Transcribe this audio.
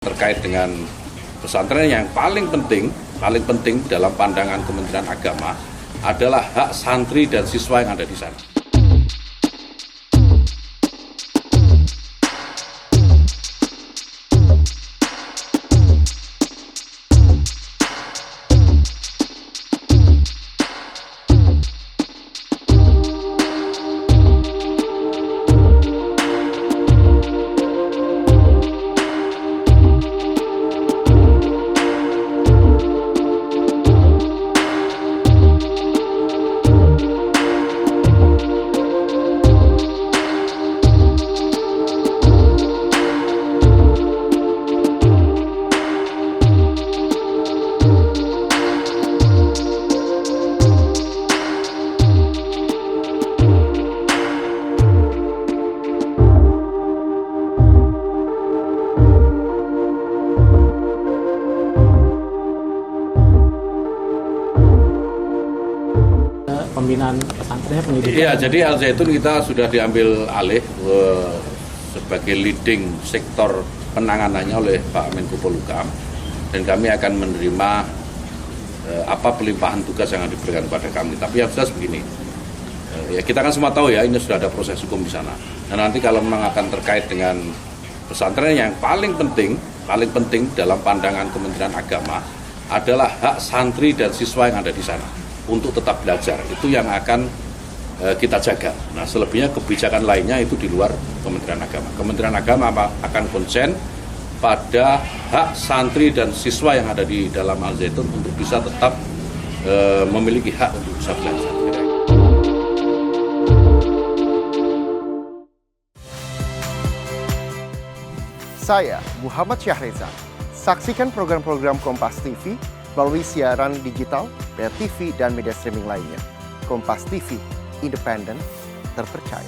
Terkait dengan pesantren yang paling penting dalam pandangan Kementerian Agama adalah hak santri dan siswa yang ada di sana. Pembinaan pesantren pendidikan. Iya, jadi Al Zaitun kita sudah diambil alih sebagai leading sektor penanganannya oleh Pak Menko Polhukam, dan kami akan menerima apa pelimpahan tugas yang diberikan kepada kami. Tapi yang jelas begini, ya kita kan semua tahu ya, ini sudah ada proses hukum di sana. Dan nanti kalau memang akan terkait dengan pesantren yang paling penting dalam pandangan Kementerian Agama adalah hak santri dan siswa yang ada di sana untuk tetap belajar, itu yang akan kita jaga. Nah, selebihnya kebijakan lainnya itu di luar Kementerian Agama. Kementerian Agama akan konsen pada hak santri dan siswa yang ada di dalam Al Zaitun untuk bisa tetap memiliki hak untuk bisa belajar. Saya Muhammad Syahreza. Saksikan program-program Kompas TV melalui siaran digital, pay TV, dan media streaming lainnya. Kompas TV, independen, terpercaya.